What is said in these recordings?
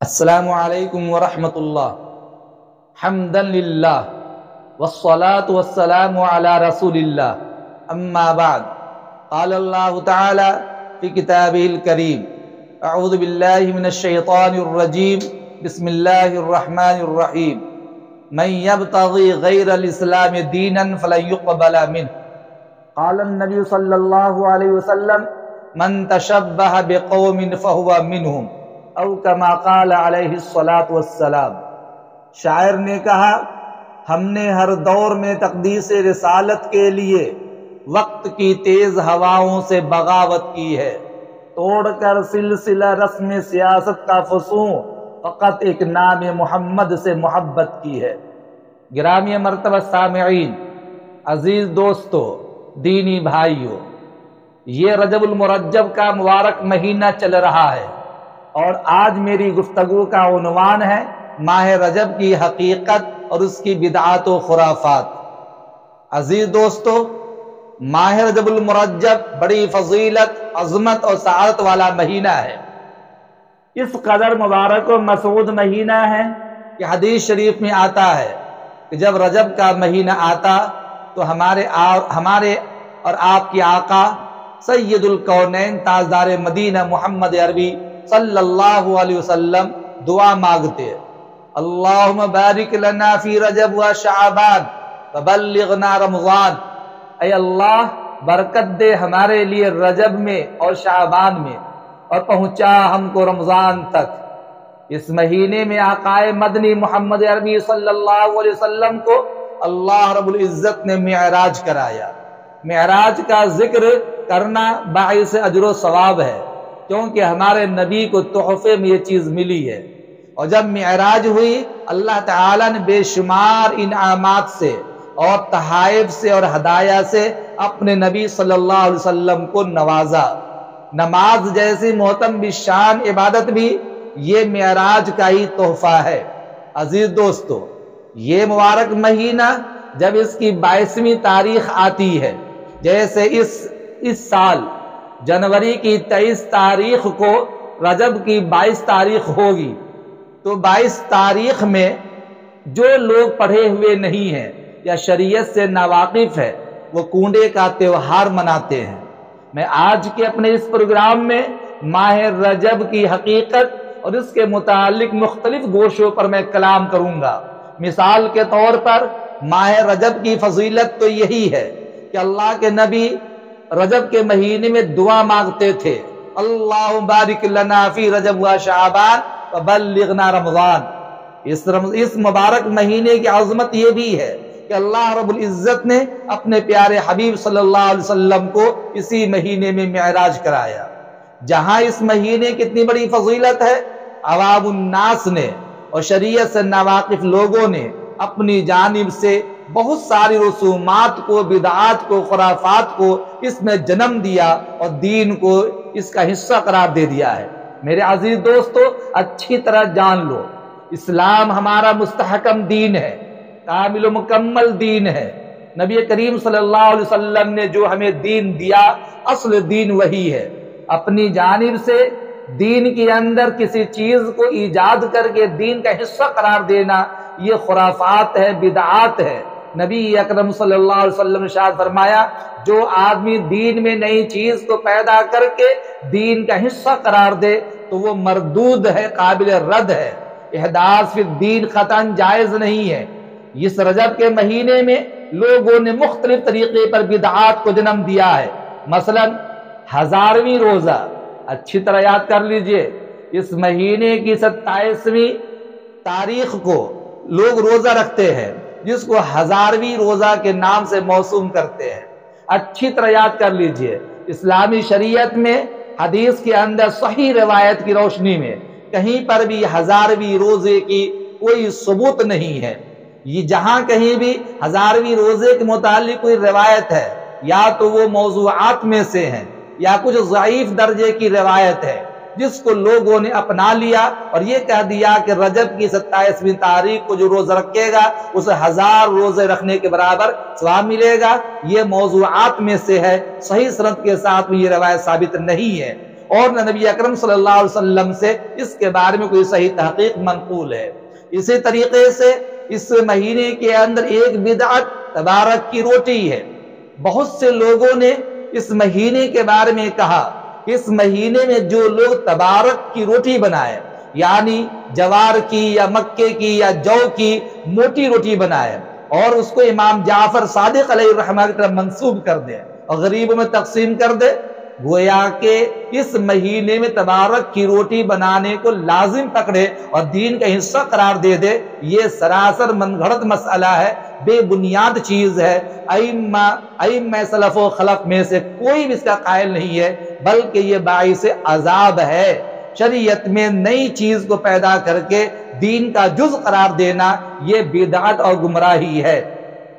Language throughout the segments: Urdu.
السلام علیکم ورحمۃ اللہ حمدا للہ والصلاة والسلام علی رسول اللہ اما بعد قال اللہ تعالی فی کتابہ الکریم اعوذ باللہ من الشیطان الرجیم بسم اللہ الرحمن الرحیم من یبتغی غیر الاسلام دینا فلن یقبل منہ قال النبی صلی اللہ علیہ وسلم من تشبہ بقوم فہو منہم او کما قال علیہ الصلاۃ والسلام۔ شاعر نے کہا، ہم نے ہر دور میں تقدیس رسالت کے لیے وقت کی تیز ہواؤں سے بغاوت کی ہے، توڑ کر سلسلہ رسم سیاست کا فسوں فقط ایک نام محمد سے محبت کی ہے۔ گرامی مرتبہ سامعین، عزیز دوستو، دینی بھائیو، یہ رجب المرجب کا مبارک مہینہ چل رہا ہے اور آج میری گفتگو کا عنوان ہے ماہ رجب کی حقیقت اور اس کی بدعات و خرافات۔ عزیز دوستو، ماہ رجب المرجب بڑی فضیلت، عظمت اور سعادت والا مہینہ ہے۔ اس قدر مبارک و مسعود مہینہ ہے کہ حدیث شریف میں آتا ہے کہ جب رجب کا مہینہ آتا تو ہمارے اور آپ کی آقا سید الکونین تاجدار مدینہ محمد عربی صلی اللہ علیہ وسلم دعا مانگتے، اللہم بارک لنا فی رجب و شعبان وبلغنا رمضان۔ اے اللہ، برکت دے ہمارے لیے رجب میں اور شعبان میں، اور پہنچا ہم کو رمضان تک۔ اس مہینے میں آقائے مدنی محمد عربی صلی اللہ علیہ وسلم کو اللہ رب العزت نے معراج کرایا۔ معراج کا ذکر کرنا باعث اجر و ثواب ہے، کیونکہ ہمارے نبی کو تحفے میں یہ چیز ملی ہے، اور جب معراج ہوئی اللہ تعالیٰ نے بے شمار انعامات سے اور تحائف سے اور ہدایہ سے اپنے نبی صلی اللہ علیہ وسلم کو نوازا۔ نماز جیسی محترم بالشان عبادت بھی یہ معراج کا ہی تحفہ ہے۔ عزیز دوستو، یہ مبارک مہینہ جب اس کی 22ویں تاریخ آتی ہے، جیسے اس سال جنوری کی 23 تاریخ کو رجب کی 22 تاریخ ہوگی، تو 22 تاریخ میں جو لوگ پڑھے ہوئے نہیں ہیں یا شریعت سے ناواقف ہے وہ کنڈے کا تہوار مناتے ہیں۔ میں آج کے اپنے اس پروگرام میں ماہ رجب کی حقیقت اور اس کے متعلق مختلف گوشوں پر میں کلام کروں گا۔ مثال کے طور پر ماہ رجب کی فضیلت تو یہی ہے کہ اللہ کے نبی رجب کے مہینے میں دعا مانگتے تھے، اللہ بارک لنا فی رجب و شعبان وبلغنا رمضان۔ اس مبارک مہینے کی عظمت یہ بھی ہے کہ اللہ رب العزت نے اپنے پیارے حبیب صلی اللہ علیہ وسلم کو اسی مہینے میں معراج کرایا۔ جہاں اس مہینے کی اتنی بڑی فضیلت ہے، عوام الناس نے اور شریعت سے ناواقف لوگوں نے اپنی جانب سے بہت ساری رسومات کو، بدعات کو، خرافات کو اس میں جنم دیا اور دین کو اس کا حصہ قرار دے دیا ہے۔ میرے عزیز دوستو، اچھی طرح جان لو، اسلام ہمارا مستحکم دین ہے، کامل و مکمل دین ہے۔ نبی کریم صلی اللہ علیہ وسلم نے جو ہمیں دین دیا، اصل دین وہی ہے۔ اپنی جانب سے دین کے اندر کسی چیز کو ایجاد کر کے دین کا حصہ قرار دینا، یہ خرافات ہے، بدعات ہے۔ نبی اکرم صلی اللہ علیہ وسلم نے ارشاد فرمایا، جو آدمی دین میں نئی چیز کو پیدا کر کے دین کا حصہ قرار دے تو وہ مردود ہے، قابل رد ہے۔ احداث فی الدین قطعاً جائز نہیں ہے۔ اس رجب کے مہینے میں لوگوں نے مختلف طریقے پر بدعات کو جنم دیا ہے۔ مثلا 1000ویں روزہ، اچھی طرح یاد کر لیجئے، اس مہینے کی 27ویں تاریخ کو لوگ روزہ رکھتے ہیں، جس کو 1000ویں روزہ کے نام سے موسوم کرتے ہیں۔ اچھی طرح یاد کر لیجئے، اسلامی شریعت میں حدیث کے اندر صحیح روایت کی روشنی میں کہیں پر بھی 1000ویں روزے کی کوئی ثبوت نہیں ہے۔ یہ جہاں کہیں بھی 1000ویں روزے کے متعلق کوئی روایت ہے، یا تو وہ موضوعات میں سے ہیں یا کچھ ضعیف درجے کی روایت ہے، جس کو لوگوں نے اپنا لیا اور یہ کہہ دیا کہ رجب کی 27ویں تاریخ کو جو روزہ رکھے گا اسے 1000 روزے رکھنے کے برابر ثواب ملے گا۔ یہ موضوعات میں سے ہے، صحیح سند کے ساتھ میں یہ روایت ثابت نہیں ہے۔ اور نہ نبی اکرم صلی اللہ علیہ وسلم سے اس کے بارے میں کوئی صحیح تحقیق منقول ہے۔ اسی طریقے سے اس مہینے کے اندر ایک بدعت تبارک کی روٹی ہے۔ بہت سے لوگوں نے اس مہینے کے بارے میں کہا کہ اس مہینے میں جو لوگ تبارک کی روٹی بنائے، یعنی جوار کی یا مکے کی یا جو کی موٹی روٹی بنائے اور اس کو امام جعفر صادق علیہ الرحمہ کی طرف منسوب کر دے اور غریبوں میں تقسیم کر دے، گویا کہ اس مہینے میں تبارک کی روٹی بنانے کو لازم پکڑے اور دین کا حصہ قرار دے دے، یہ سراسر من گھڑت مسئلہ ہے، بے بنیاد چیز ہے۔ ائمہ سلف و خلف میں سے کوئی بھی اس کا قائل نہیں ہے، بلکہ یہ باعث عذاب ہے۔ شریعت میں نئی چیز کو پیدا کر کے دین کا جز قرار دینا یہ بدعت اور گمراہی ہے۔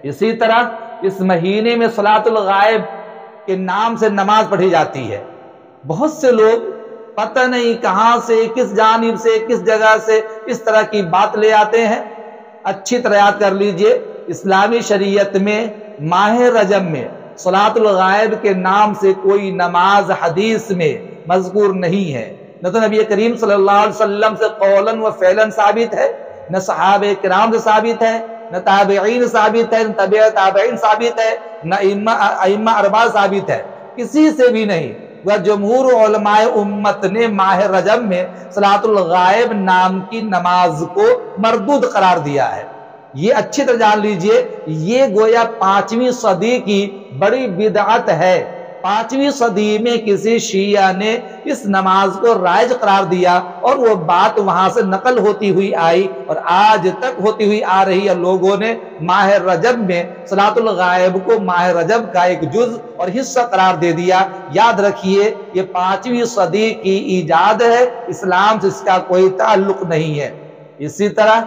اسی طرح اس مہینے میں صلاۃ الغائب کے نام سے نماز پڑھی جاتی ہے۔ بہت سے لوگ پتہ نہیں کہاں سے، کس جانب سے، کس جگہ سے اس طرح کی بات لے آتے ہیں۔ اچھی طرح یاد کر لیجئے، اسلامی شریعت میں ماہ رجب میں صلاۃ الغائب کے نام سے کوئی نماز حدیث میں مذکور نہیں ہے، نہ تو نبی کریم صلی اللہ علیہ وسلم سے قولاً و فعلاً ثابت ہے، نہ صحابہ کرام سے ثابت ہے، نہ تابعین ثابت ہے، نہ تبع تابعین ثابت ہے، نہ ائمہ اربعہ ثابت ہے، کسی سے بھی نہیں۔ وہ جمہور علماء امت نے ماہ رجب میں صلاۃ الغائب نام کی نماز کو مردود قرار دیا ہے۔ یہ اچھی طرح جان لیجئے، یہ گویا 5ویں صدی کی بڑی بدعت ہے۔ 5ویں صدی میں کسی شیعہ نے اس نماز کو رائج قرار دیا اور وہ بات وہاں سے نقل ہوتی ہوئی آئی اور آج تک ہوتی ہوئی آ رہی ہے۔ لوگوں نے ماہ رجب میں صلاۃ الغائب کو ماہ رجب کا ایک جز اور حصہ قرار دے دیا۔ یاد رکھیے، یہ 5ویں صدی کی ایجاد ہے، اسلام سے اس کا کوئی تعلق نہیں ہے۔ اسی طرح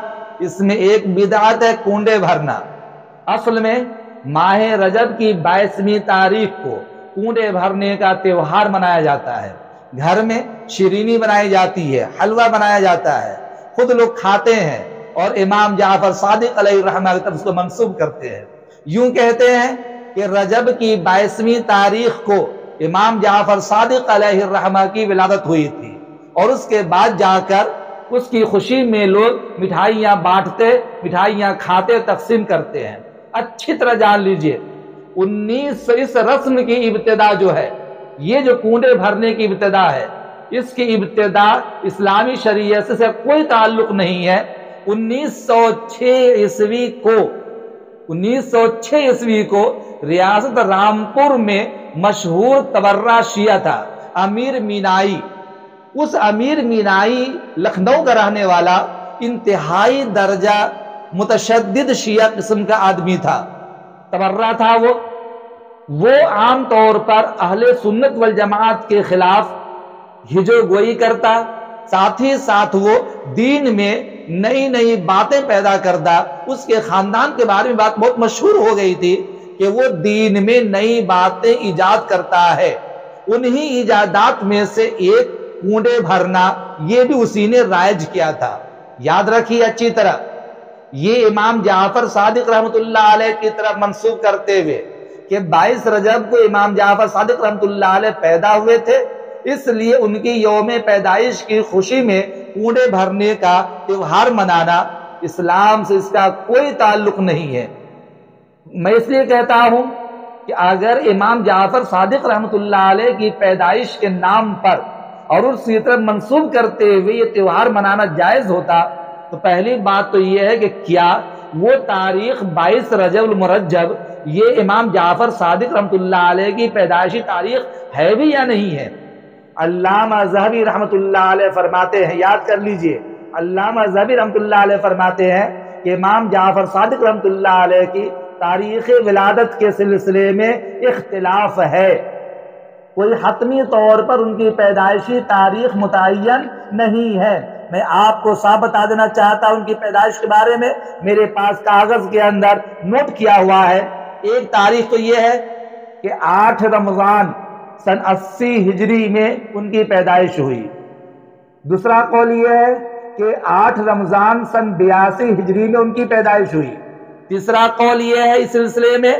اس میں ایک بدعت ہے کنڈے بھرنا۔ اصل میں ماہ رجب کی 22ویں تاریخ کو کنڈے بھرنے کا تیوہار منایا جاتا ہے۔ گھر میں شیرینی بنائی جاتی ہے، حلوہ بنایا جاتا ہے، خود لوگ کھاتے ہیں اور امام جعفر صادق علیہ الرحمہ کی طرف اس کو منسوب کرتے ہیں۔ یوں کہتے ہیں کہ رجب کی 22ویں تاریخ کو امام جعفر صادق علیہ الرحمہ کی ولادت ہوئی تھی اور اس کے بعد جا کر اس کی خوشی میں لوگ مٹھائیاں بانٹتے، مٹھائیاں کھاتے، تقسیم کرتے ہیں۔ اچھی طرح جان لیجئے، اس رسم کی ابتدا جو ہے، یہ جو کنڈے بھرنے کی ابتدا ہے، اس کی ابتدا اسلامی شریعت سے کوئی تعلق نہیں ہے۔ 1906 عیسوی کو ریاست رامپور میں مشہور تبرہ شیعہ تھا امیر مینائی۔ اس امیر مینائی لکھنؤ کا رہنے والا انتہائی درجہ متشدد شیعہ قسم کا آدمی تھا، تبرہ تھا۔ وہ عام طور پر اہل سنت والجماعت کے خلاف ہجو گوئی کرتا، ساتھ ہی ساتھ وہ دین میں نئی نئی باتیں پیدا کرتا۔ اس کے خاندان کے بارے میں بات بہت مشہور ہو گئی تھی کہ وہ دین میں نئی باتیں ایجاد کرتا ہے۔ انہی ایجادات میں سے ایک کنڈے بھرنا، یہ بھی اسی نے رائج کیا تھا۔ یاد رکھیے اچھی طرح، یہ امام جعفر صادق رحمۃ اللہ علیہ کی طرف منسوب کرتے ہوئے کہ 22 رجب کو امام جعفر صادق رحمۃ اللہ علیہ پیدا ہوئے تھے، اس لیے ان کی یوم پیدائش کی خوشی میں کنڈے بھرنے کا تیوہار منانا اسلام سے اس کا کوئی تعلق نہیں ہے۔ میں اس لیے کہتا ہوں کہ اگر امام جعفر صادق رحمۃ اللہ علیہ کی پیدائش کے نام پر اور اس کی طرف منسوب کرتے ہوئے یہ تیوہار منانا جائز ہوتا تو پہلی بات تو یہ ہے کہ کیا وہ تاریخ 22 رجب المرجب یہ امام جعفر صادق رحمۃ اللہ علیہ کی پیدائشی تاریخ ہے بھی یا نہیں ہے؟ علامہ ذہبی رحمۃ اللہ علیہ فرماتے ہیں، یاد کر لیجئے، علامہ ذہبی رحمۃ اللہ علیہ فرماتے ہیں کہ امام جعفر صادق رحمۃ اللہ علیہ کی تاریخ ولادت کے سلسلے میں اختلاف ہے، کوئی حتمی طور پر ان کی پیدائشی تاریخ متعین نہیں ہے۔ میں آپ کو صاف بتا دینا چاہتا ہوں ان کی پیدائش کے بارے میں، میرے پاس کاغذ کے اندر نوٹ کیا ہوا ہے۔ ایک تاریخ تو یہ ہے کہ 8 رمضان سن 80 ہجری میں ان کی پیدائش ہوئی۔ دوسرا قول یہ ہے کہ 8 رمضان سن 82 ہجری میں ان کی پیدائش ہوئی۔ تیسرا قول یہ ہے اس سلسلے میں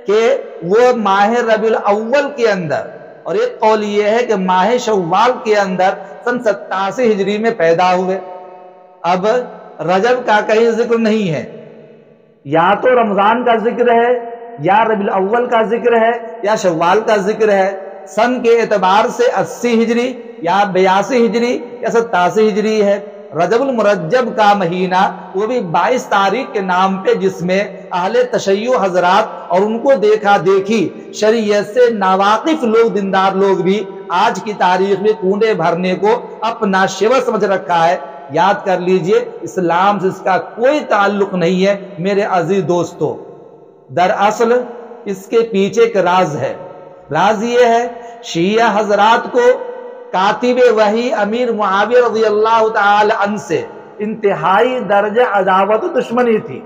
کہ وہ ماہ ربیع الاول کے اندر اور ایک قول یہ ہے کہ ماہ شوال کے اندر سن 87 ہجری میں پیدا ہوئے۔ اب رجب کا کہیں ذکر نہیں ہے، یا تو رمضان کا ذکر ہے یا ربیع الاول کا ذکر ہے یا شوال کا ذکر ہے۔ سن کے اعتبار سے 80 ہجری یا 82 ہجری یا 87 ہجری ہے۔ رجب المرجب کا مہینہ وہ بھی 22 تاریخ کے نام پہ، جس میں اہل تشیع حضرات اور ان کو دیکھا دیکھی شریعت سے ناواقف لوگ، دیندار لوگ بھی آج کی تاریخ میں کنڈے بھرنے کو اپنا شیوا سمجھ رکھا ہے۔ یاد کر لیجئے، اسلام سے اس کا کوئی تعلق نہیں ہے میرے عزیز دوستو۔ دراصل اس کے پیچھے ایک راز ہے۔ راز یہ ہے، شیعہ حضرات کو کاتب وحی امیر معاویہ رضی اللہ تعالی عنہ سے انتہائی درجہ عداوت و دشمنی تھی۔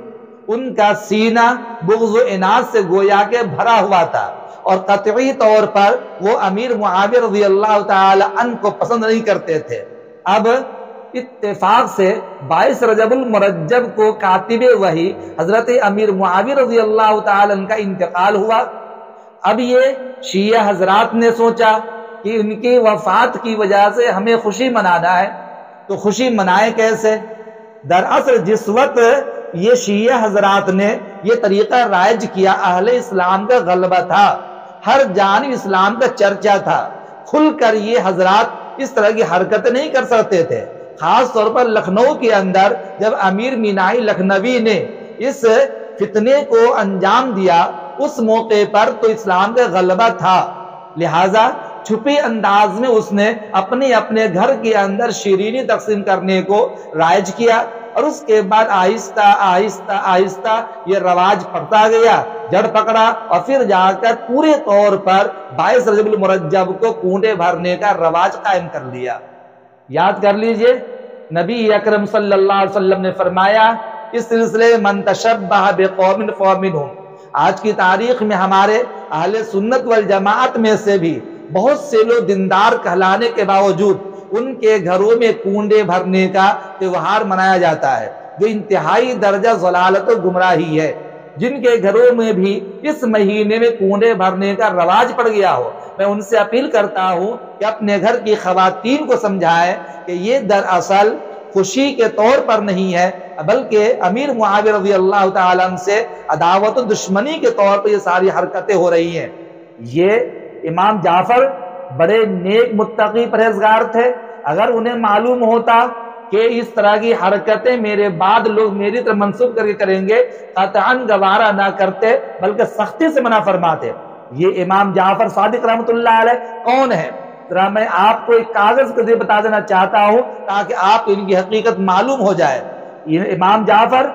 ان کا سینہ بغض و عناد سے گویا کہ بھرا ہوا تھا، اور قطعی طور پر وہ امیر معاویہ رضی اللہ تعالی عنہ کو پسند نہیں کرتے تھے۔ اب اتفاق سے 22 رجب المرجب کو کاتب وحی حضرت امیر معاویہ رضی اللہ تعالی عنہ کا انتقال ہوا۔ اب یہ شیعہ حضرات نے سوچا کہ ان کی وفات کی وجہ سے ہمیں خوشی منانا ہے، تو خوشی منائے کیسے؟ دراصل جس وقت یہ شیعہ حضرات نے یہ طریقہ رائج کیا، اہل اسلام کا غلبہ تھا، ہر جانب اسلام کا چرچا تھا، کھل کر یہ حضرات اس طرح کی حرکت نہیں کر سکتے تھے۔ خاص طور پر لکھنؤ کے اندر جب امیر مینائی لکھنوی نے اس فتنے کو انجام دیا، اس موقع پر تو اسلام کا غلبہ تھا، لہذا چھپے انداز میں اس نے اپنے اپنے گھر کے اندر شیرینی تقسیم کرنے کو رائج کیا، اور اس کے بعد آہستہ آہستہ آہستہ یہ رواج پڑتا گیا، جڑ پکڑا، اور پھر جا کر پورے طور پر 22 رجب المرجب کو کنڈے بھرنے کا رواج قائم کر لیا۔ یاد کر لیجئے، نبی اکرم صلی اللہ علیہ وسلم نے فرمایا اس سلسلے من تشبہ بقوم فہو منہم۔ آج کی تاریخ میں ہمارے اہل سنت والجماعت میں سے بھی بہت سے لوگ دیندار کہلانے کے باوجود ان کے گھروں میں کنڈے بھرنے کا تہوار منایا جاتا ہے، جو انتہائی درجہ ضلالت و گمراہی ہے۔ جن کے گھروں میں بھی اس مہینے میں کنڈے بھرنے کا رواج پڑ گیا ہو، میں ان سے اپیل کرتا ہوں کہ اپنے گھر کی خواتین کو سمجھائیں کہ یہ دراصل خوشی کے طور پر نہیں ہے، بلکہ امیر معاویہ رضی اللہ تعالیٰ عنہ سے عداوت و دشمنی کے طور پر یہ ساری حرکتیں ہو رہی ہیں۔ یہ امام جعفر بڑے نیک متقی پرہیزگار تھے، اگر انہیں معلوم ہوتا کہ اس طرح کی حرکتیں میرے بعد لوگ میری طرف منسوب کر کے کریں گے، قطعاً گوارا نہ کرتے بلکہ سختی سے منع فرماتے۔ یہ امام جعفر صادق رحمۃ اللہ علیہ کون ہے؟ ذرا میں آپ کو ایک کاغذ کے ذریعے بتا دینا چاہتا ہوں تاکہ آپ کو ان کی حقیقت معلوم ہو جائے۔ یہ امام جعفر،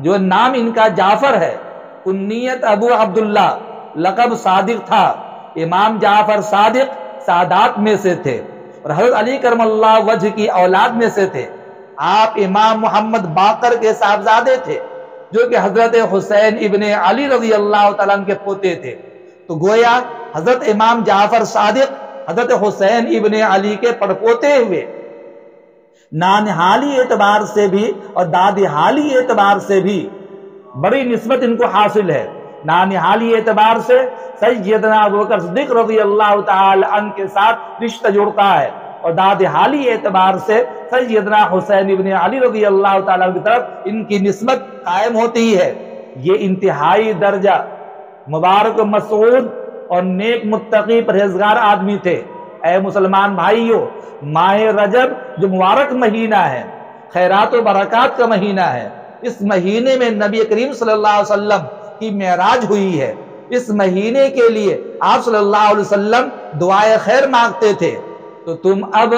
جو نام ان کا جعفر ہے، کنیت ابو عبداللہ، لقب صادق تھا۔ امام جعفر صادق سادات میں سے تھے اور حضرت علی کرم اللہ وجہ کی اولاد میں سے تھے۔ آپ امام محمد باقر کے صاحبزادے تھے، جو کہ حضرت حسین ابن علی رضی اللہ تعالیٰ عنہ کے پوتے تھے۔ تو گویا حضرت امام جعفر صادق حضرت حسین ابن علی کے پڑپوتے ہوئے، نانہالی اعتبار سے بھی اور دادی حالی اعتبار سے بھی بڑی نسبت ان کو حاصل ہے۔ نانہالی اعتبار سے سیدنا ابوبکر صدیق رضی اللہ تعالی عنہ کے ساتھ رشتہ جڑتا ہے، اور داد حالی اعتبار سے سیدنا حسین ابن علی رضی اللہ تعالی عنہ کی طرف ان کی نسبت قائم ہوتی ہے۔ یہ انتہائی درجہ مبارک و مسعود اور نیک متقی پرہیزگار آدمی تھے۔ اے مسلمان بھائیو، ماہ رجب جو مبارک مہینہ ہے، خیرات و برکات کا مہینہ ہے، اس مہینے میں نبی کریم صلی اللہ علیہ وسلم کی معراج ہوئی ہے۔ اس مہینے کے لیے آپ صلی اللہ علیہ وسلم دعائے خیر مانگتے تھے، تو تم اب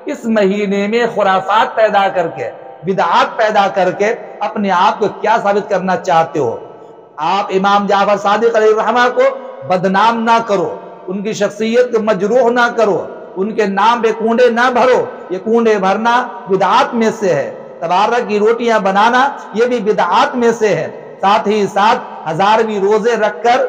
اس مہینے میں خرافات پیدا کر کے، بدعات پیدا کر کے اپنے آپ کو کیا ثابت کرنا چاہتے ہو؟ آپ امام جعفر صادق علیہ الرحمہ کو بدنام نہ کرو، ان کی شخصیت کو مجروح نہ کرو، ان کے نام پہ کنڈے نہ بھرو۔ یہ کنڈے بھرنا بدعات میں سے ہے، تبارک کی روٹیاں بنانا یہ بھی بدعات میں سے ہے۔ ساتھ ہی ساتھ 1000ویں روزے رکھ کر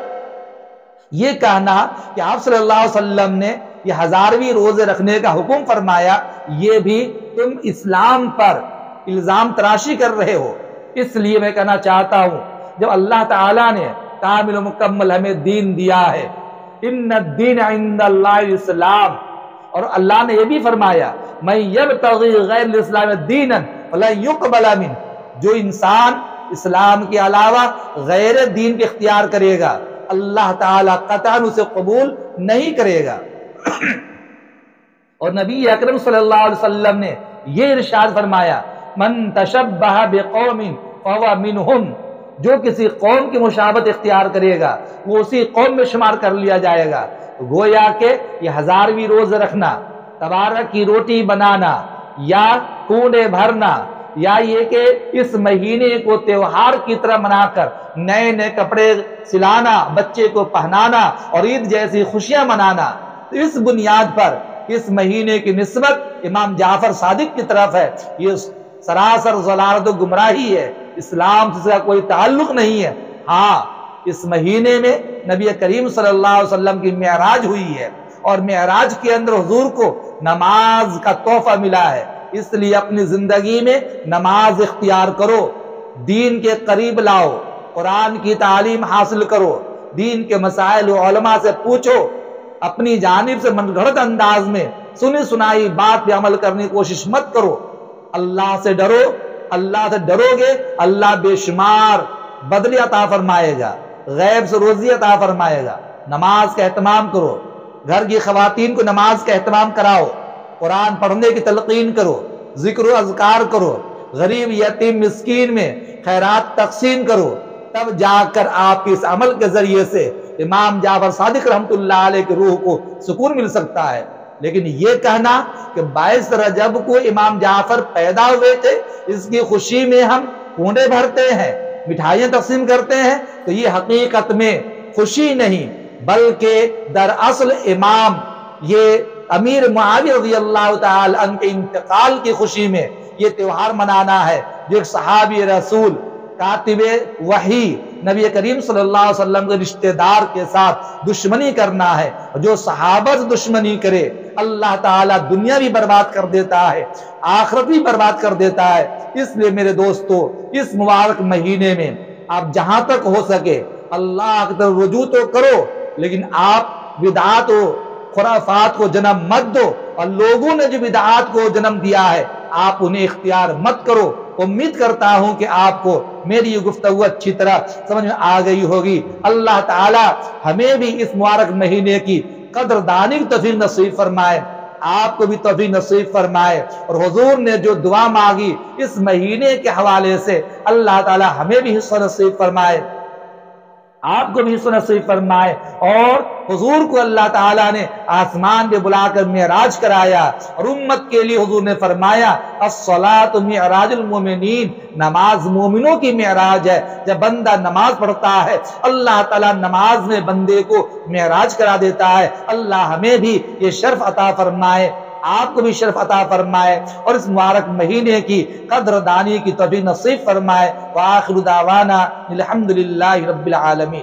یہ کہنا کہ آپ صلی اللہ علیہ وسلم نے یہ 1000ویں روزے رکھنے کا حکم فرمایا، یہ بھی تم اسلام پر الزام تراشی کر رہے ہو۔ اس لیے میں کہنا چاہتا ہوں، جب اللہ تعالیٰ نے کامل و مکمل ہمیں دین دیا ہے، ان الدین عند اللہ الاسلام، اور اللہ نے یہ بھی فرمایا من یبتغی غیر الاسلام دینا فلن یقبل منہ، جو انسان اسلام کے علاوہ غیر دین کے اختیار کرے گا اللہ تعالیٰ قطعاً اسے قبول نہیں کرے گا۔ اور نبی اکرم صلی اللہ علیہ وسلم نے یہ ارشاد فرمایا من تشبہ بقوم فہو منہم، جو کسی قوم کی مشابہت اختیار کرے گا وہ اسی قوم میں شمار کر لیا جائے گا۔ گویا کہ یہ 1000ویں روزہ رکھنا، تبارک کی روٹی بنانا، یا کنڈے بھرنا، یا یہ کہ اس مہینے کو تہوار کی طرح منا کر نئے نئے کپڑے سلانا، بچے کو پہنانا اور عید جیسی خوشیاں منانا، تو اس بنیاد پر اس مہینے کی نسبت امام جعفر صادق کی طرف ہے، یہ سراسر ضلالت و گمراہی ہے، اسلام سے اس کا کوئی تعلق نہیں ہے۔ ہاں اس مہینے میں نبی کریم صلی اللہ علیہ وسلم کی معراج ہوئی ہے، اور معراج کے اندر حضور کو نماز کا تحفہ ملا ہے، اس لیے اپنی زندگی میں نماز اختیار کرو، دین کے قریب لاؤ، قرآن کی تعلیم حاصل کرو، دین کے مسائل علماء سے پوچھو، اپنی جانب سے من گھڑت انداز میں سنی سنائی بات پہ عمل کرنے کی کوشش مت کرو، اللہ سے ڈرو، اللہ سے ڈرو گے اللہ بے شمار بدلے عطا فرمائے گا، غیب سے روزی عطا فرمائے گا۔ نماز کا اہتمام کرو، گھر کی خواتین کو نماز کا اہتمام کراؤ، قرآن پڑھنے کی تلقین کرو، ذکر و اذکار کرو، غریب یتیم مسکین میں خیرات تقسیم کرو، تب جا کر آپ اس عمل کے ذریعے سے امام جعفر صادق رحمۃ اللہ علیہ کی روح کو سکون مل سکتا ہے۔ لیکن یہ کہنا کہ 22 رجب کو امام جعفر پیدا ہوئے تھے، اس کی خوشی میں ہم کنڈے بھرتے ہیں، مٹھائیاں تقسیم کرتے ہیں، تو یہ حقیقت میں خوشی نہیں بلکہ دراصل امام یہ امیر معاویہ رضی اللہ تعالی عنہ کے انتقال کی خوشی میں یہ تہوار منانا ہے، جو ایک صحابی رسول کاتب وحی نبی کریم صلی اللہ علیہ وسلم کے رشتہ دار کے ساتھ دشمنی کرنا ہے، جو صحابہ سے دشمنی کرے اللہ تعالیٰ دنیا بھی برباد کر دیتا ہے، آخرت بھی برباد کر دیتا ہے۔ اس لیے میرے دوستو اس مبارک مہینے میں آپ جہاں تک ہو سکے اللہ کی طرف رجوع تو کرو، لیکن آپ بدعات و خرافات کو جنم مت دو، اور لوگوں نے جو بدعات کو جنم دیا ہے آپ انہیں اختیار مت کرو۔ امید کرتا ہوں کہ آپ کو میری یہ گفتگو اچھی طرح سمجھ میں آ گئی ہوگی۔ اللہ تعالی ہمیں بھی اس مبارک مہینے کی قدردانی کی توفیق نصیب فرمائے، آپ کو بھی توفیق نصیب فرمائے، اور حضور نے جو دعا مانگی اس مہینے کے حوالے سے اللہ تعالی ہمیں بھی حصہ نصیب فرمائے، آپ کو بھی حصہ نصیب فرمائے۔ اور حضور کو اللہ تعالیٰ نے آسمان پہ بلا کر معراج کرایا، اور امت کے لیے حضور نے فرمایا الصلاۃ معراج المومنین، نماز مومنوں کی معراج ہے۔ جب بندہ نماز پڑھتا ہے اللہ تعالیٰ نماز میں بندے کو معراج کرا دیتا ہے۔ اللہ ہمیں بھی یہ شرف عطا فرمائے، آپ کو بھی شرف عطا فرمائے، اور اس مبارک مہینے کی قدر دانی کی توفیق نصیب فرمائے۔ وآخر دعوانا الحمدللہ رب العالمین۔